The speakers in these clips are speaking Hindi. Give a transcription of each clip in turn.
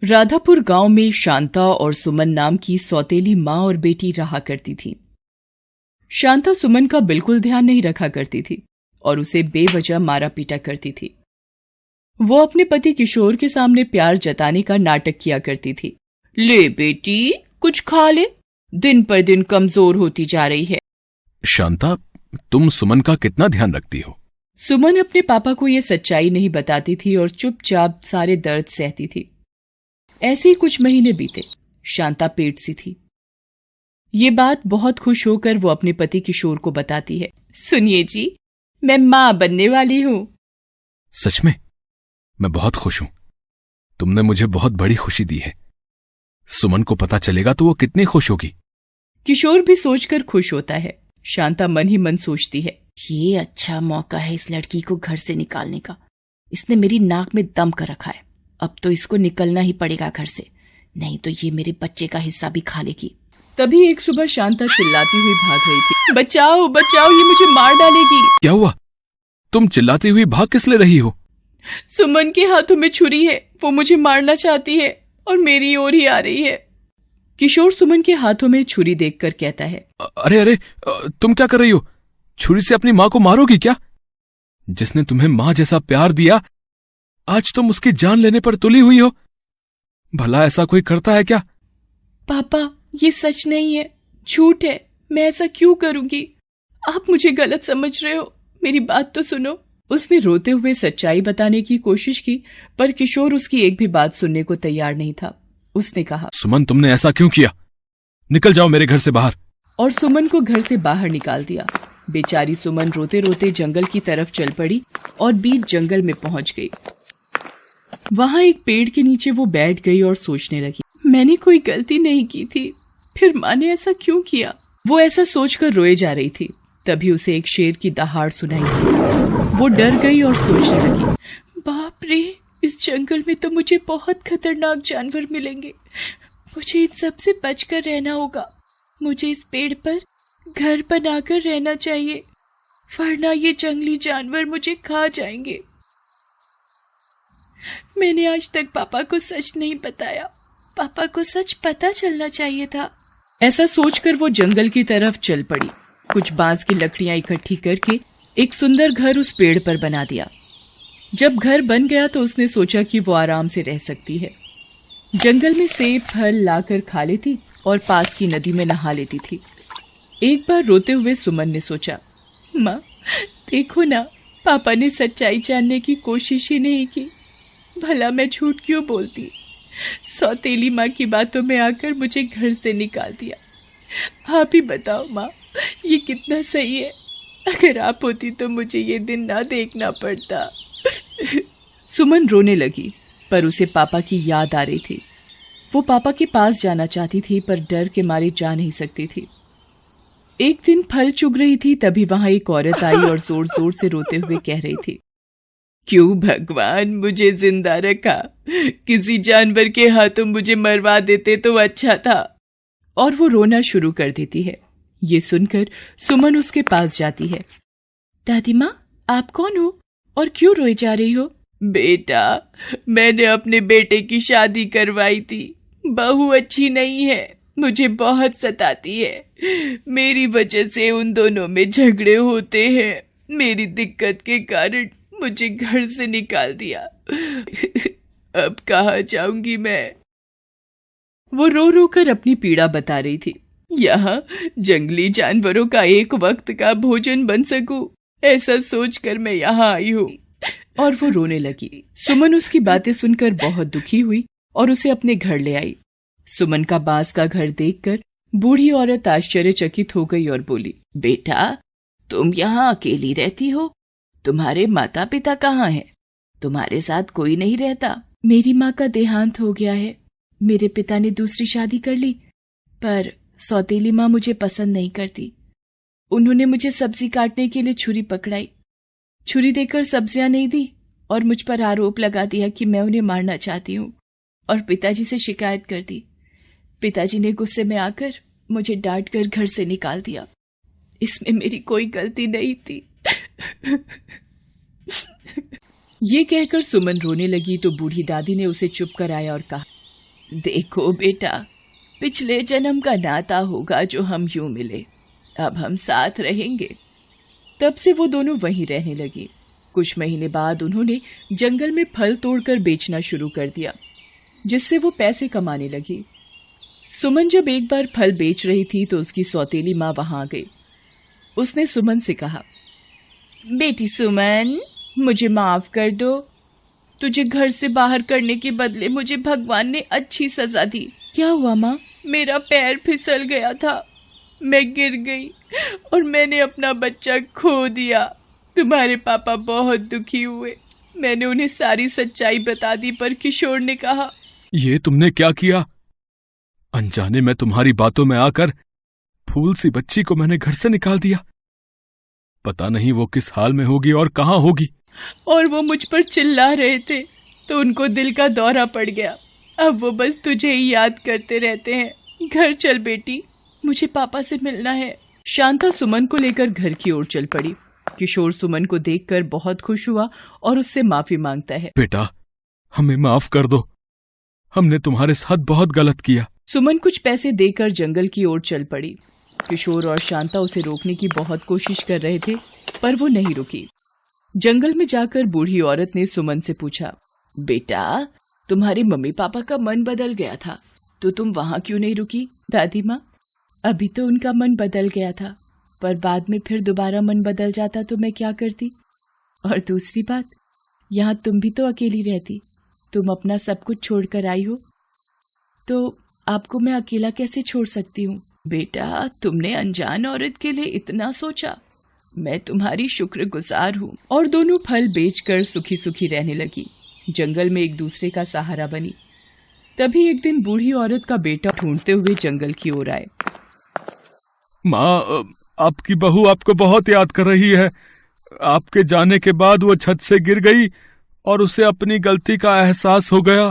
राधापुर गांव में शांता और सुमन नाम की सौतेली माँ और बेटी रहा करती थी। शांता सुमन का बिल्कुल ध्यान नहीं रखा करती थी और उसे बेवजह मारा पीटा करती थी। वो अपने पति किशोर के सामने प्यार जताने का नाटक किया करती थी। ले बेटी, कुछ खा ले, दिन पर दिन कमजोर होती जा रही है। शांता, तुम सुमन का कितना ध्यान रखती हो? सुमन अपने पापा को ये सच्चाई नहीं बताती थी और चुपचाप सारे दर्द सहती थी। ऐसे ही कुछ महीने बीते। शांता पेट सी थी। ये बात बहुत खुश होकर वो अपने पति किशोर को बताती है। सुनिए जी, मैं मां बनने वाली हूं। सच में? मैं बहुत खुश हूं। तुमने मुझे बहुत बड़ी खुशी दी है। सुमन को पता चलेगा तो वो कितनी खुश होगी। किशोर भी सोचकर खुश होता है। शांता मन ही मन सोचती है, ये अच्छा मौका है इस लड़की को घर से निकालने का। इसने मेरी नाक में दम कर रखा है। अब तो इसको निकलना ही पड़ेगा घर से, नहीं तो ये मेरे बच्चे का हिस्सा भी खा लेगी। तभी एक सुबह शांता चिल्लाती हुई भाग रही थी। बचाओ बचाओ, ये मुझे मार डालेगी। क्या हुआ? तुम चिल्लाती हुई भाग किस ले रही हो? सुमन के हाथों में छुरी है, वो मुझे मारना चाहती है और मेरी ओर ही आ रही है। किशोर सुमन के हाथों में छुरी देखकर कहता है, अरे अरे, तुम क्या कर रही हो? छुरी से अपनी माँ को मारोगी क्या? जिसने तुम्हें माँ जैसा प्यार दिया, आज तुम उसकी जान लेने पर तुली हुई हो। भला ऐसा कोई करता है क्या? पापा, ये सच नहीं है, झूठ है। मैं ऐसा क्यों करूंगी? आप मुझे गलत समझ रहे हो, मेरी बात तो सुनो। उसने रोते हुए सच्चाई बताने की कोशिश की, पर किशोर उसकी एक भी बात सुनने को तैयार नहीं था। उसने कहा, सुमन, तुमने ऐसा क्यों किया? निकल जाओ मेरे घर से बाहर। और सुमन को घर से बाहर निकाल दिया। बेचारी सुमन रोते रोते जंगल की तरफ चल पड़ी और बीच जंगल में पहुंच गई। वहां एक पेड़ के नीचे वो बैठ गई और सोचने लगी, मैंने कोई गलती नहीं की थी, फिर माँ ने ऐसा क्यों किया? वो ऐसा सोचकर रोए जा रही थी। तभी उसे एक शेर की दहाड़ सुनाई दी। वो डर गई और सोचने लगी, बाप रे, इस जंगल में तो मुझे बहुत खतरनाक जानवर मिलेंगे। मुझे इन सबसे बचकर रहना होगा। मुझे इस पेड़ पर घर बनाकर रहना चाहिए, वरना ये जंगली जानवर मुझे खा जाएंगे। मैंने आज तक पापा को सच नहीं बताया। पापा को सच पता चलना चाहिए था। ऐसा सोचकर वो जंगल की तरफ चल पड़ी। कुछ बांस की लकड़ियां इकट्ठी करके एक सुंदर घर उस पेड़ पर बना दिया। जब घर बन गया तो उसने सोचा कि वो आराम से रह सकती है। जंगल में सेब फल लाकर खा लेती और पास की नदी में नहा लेती थी। एक बार रोते हुए सुमन ने सोचा, माँ देखो ना, पापा ने सच्चाई जानने की कोशिश ही नहीं की। भला मैं झूठ क्यों बोलती? सौतेली माँ की बातों में आकर मुझे घर से निकाल दिया। आप ही बताओ माँ, ये कितना सही है? अगर आप होती तो मुझे ये दिन ना देखना पड़ता। सुमन रोने लगी, पर उसे पापा की याद आ रही थी। वो पापा के पास जाना चाहती थी, पर डर के मारे जा नहीं सकती थी। एक दिन फल चुग रही थी, तभी वहां एक औरत आई और जोर जोर से रोते हुए कह रही थी, क्यों भगवान मुझे जिंदा रखा? किसी जानवर के हाथों मुझे मरवा देते तो अच्छा था। और वो रोना शुरू कर देती है। ये सुनकर सुमन उसके पास जाती है। दादी माँ, आप कौन हो और क्यों रोए जा रही हो? बेटा, मैंने अपने बेटे की शादी करवाई थी। बहू अच्छी नहीं है, मुझे बहुत सताती है। मेरी वजह से उन दोनों में झगड़े होते हैं। मेरी दिक्कत के कारण मुझे घर से निकाल दिया। अब कहाँ जाऊंगी मैं? वो रो रो कर अपनी पीड़ा बता रही थी। यहाँ जंगली जानवरों का एक वक्त का भोजन बन सकूं, ऐसा सोचकर मैं यहाँ आई हूँ। और वो रोने लगी। सुमन उसकी बातें सुनकर बहुत दुखी हुई और उसे अपने घर ले आई। सुमन का बांस का घर देखकर बूढ़ी औरत आश्चर्यचकित हो गई और बोली, बेटा, तुम यहाँ अकेली रहती हो? तुम्हारे माता पिता कहाँ हैं? तुम्हारे साथ कोई नहीं रहता? मेरी माँ का देहांत हो गया है। मेरे पिता ने दूसरी शादी कर ली, पर सौतेली माँ मुझे पसंद नहीं करती। उन्होंने मुझे सब्जी काटने के लिए छुरी पकड़ाई। छुरी देकर सब्जियां नहीं दी और मुझ पर आरोप लगा दिया कि मैं उन्हें मारना चाहती हूँ और पिताजी से शिकायत कर दी। पिताजी ने गुस्से में आकर मुझे डांट कर घर से निकाल दिया। इसमें मेरी कोई गलती नहीं थी। ये कहकर सुमन रोने लगी तो बूढ़ी दादी ने उसे चुप कराया और कहा, देखो बेटा, पिछले जन्म का नाता होगा जो हम यूं मिले, अब हम साथ रहेंगे। तब से वो दोनों वहीं रहने लगे। कुछ महीने बाद उन्होंने जंगल में फल तोड़कर बेचना शुरू कर दिया, जिससे वो पैसे कमाने लगी। सुमन जब एक बार फल बेच रही थी तो उसकी सौतेली माँ वहां आ गई। उसने सुमन से कहा, बेटी सुमन, मुझे माफ कर दो। तुझे घर से बाहर करने के बदले मुझे भगवान ने अच्छी सजा दी। क्या हुआ माँ? मेरा पैर फिसल गया था, मैं गिर गई और मैंने अपना बच्चा खो दिया। तुम्हारे पापा बहुत दुखी हुए। मैंने उन्हें सारी सच्चाई बता दी, पर किशोर ने कहा, ये तुमने क्या किया? अनजाने में तुम्हारी बातों में आकर फूल सी बच्ची को मैंने घर से निकाल दिया। पता नहीं वो किस हाल में होगी और कहाँ होगी। और वो मुझ पर चिल्ला रहे थे तो उनको दिल का दौरा पड़ गया। अब वो बस तुझे ही याद करते रहते हैं। घर चल बेटी, मुझे पापा से मिलना है। शांता सुमन को लेकर घर की ओर चल पड़ी। किशोर सुमन को देखकर बहुत खुश हुआ और उससे माफी मांगता है। बेटा, हमें माफ कर दो, हमने तुम्हारे साथ बहुत गलत किया। सुमन कुछ पैसे देकर जंगल की ओर चल पड़ी। किशोर और शांता उसे रोकने की बहुत कोशिश कर रहे थे, पर वो नहीं रुकी। जंगल में जाकर बूढ़ी औरत ने सुमन से पूछा, बेटा, तुम्हारे मम्मी पापा का मन बदल गया था तो तुम वहां क्यों नहीं रुकी? दादी माँ, अभी तो उनका मन बदल गया था, पर बाद में फिर दोबारा मन बदल जाता तो मैं क्या करती? और दूसरी बात, यहाँ तुम भी तो अकेली रहती। तुम अपना सब कुछ छोड़कर आई हो, तो आपको मैं अकेला कैसे छोड़ सकती हूँ? बेटा, तुमने अनजान औरत के लिए इतना सोचा, मैं तुम्हारी शुक्रगुजार हूँ। और दोनों फल बेचकर सुखी सुखी रहने लगी। जंगल में एक दूसरे का सहारा बनी। तभी एक दिन बूढ़ी औरत का बेटा ढूंढते हुए जंगल की ओर आए। माँ, आपकी बहू आपको बहुत याद कर रही है। आपके जाने के बाद वो छत से गिर गई और उसे अपनी गलती का एहसास हो गया।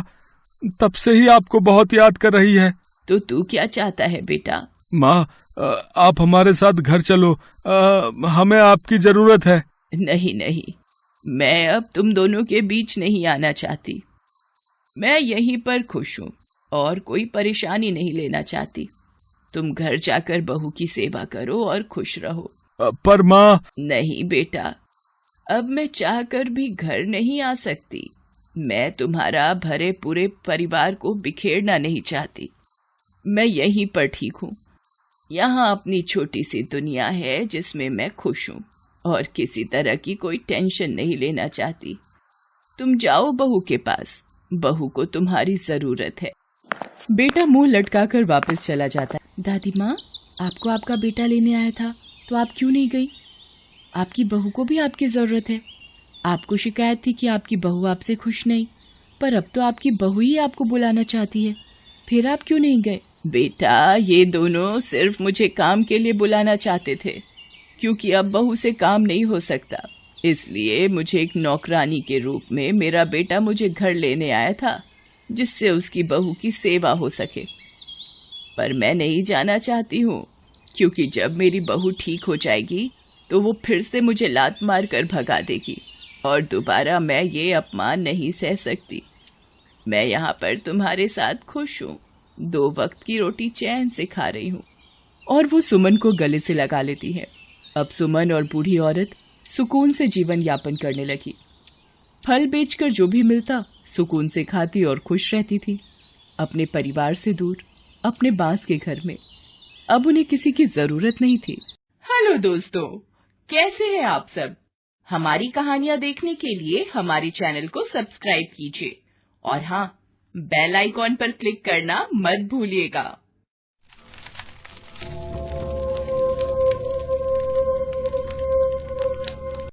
तब से ही आपको बहुत याद कर रही है। तो तू क्या चाहता है बेटा? माँ, आप हमारे साथ घर चलो, हमें आपकी जरूरत है। नहीं नहीं, मैं अब तुम दोनों के बीच नहीं आना चाहती। मैं यहीं पर खुश हूँ और कोई परेशानी नहीं लेना चाहती। तुम घर जाकर बहू की सेवा करो और खुश रहो। पर माँ। नहीं बेटा, अब मैं चाहकर भी घर नहीं आ सकती। मैं तुम्हारा भरे पूरे परिवार को बिखेरना नहीं चाहती। मैं यहीं पर ठीक हूँ। यहाँ अपनी छोटी सी दुनिया है जिसमें मैं खुश हूँ और किसी तरह की कोई टेंशन नहीं लेना चाहती। तुम जाओ बहू के पास, बहू को तुम्हारी जरूरत है। बेटा मुंह लटकाकर वापस चला जाता है। दादी माँ, आपको आपका बेटा लेने आया था तो आप क्यों नहीं गई? आपकी बहू को भी आपकी जरूरत है। आपको शिकायत थी कि आपकी बहू आपसे खुश नहीं, पर अब तो आपकी बहू ही आपको बुलाना चाहती है, फिर आप क्यों नहीं गए? बेटा, ये दोनों सिर्फ मुझे काम के लिए बुलाना चाहते थे, क्योंकि अब बहू से काम नहीं हो सकता। इसलिए मुझे एक नौकरानी के रूप में मेरा बेटा मुझे घर लेने आया था, जिससे उसकी बहू की सेवा हो सके। पर मैं नहीं जाना चाहती हूँ, क्योंकि जब मेरी बहू ठीक हो जाएगी तो वो फिर से मुझे लात मार कर भगा देगी और दोबारा मैं ये अपमान नहीं सह सकती। मैं यहाँ पर तुम्हारे साथ खुश हूँ, 2 वक्त की रोटी चैन से खा रही हूँ। और वो सुमन को गले से लगा लेती है। अब सुमन और बूढ़ी औरत सुकून से जीवन यापन करने लगी। फल बेचकर जो भी मिलता सुकून से खाती और खुश रहती थी, अपने परिवार से दूर, अपने बांस के घर में। अब उन्हें किसी की जरूरत नहीं थी। हेलो दोस्तों, कैसे हैं आप सब? हमारी कहानियां देखने के लिए हमारे चैनल को सब्सक्राइब कीजिए और हाँ, बेल आइकॉन पर क्लिक करना मत भूलिएगा।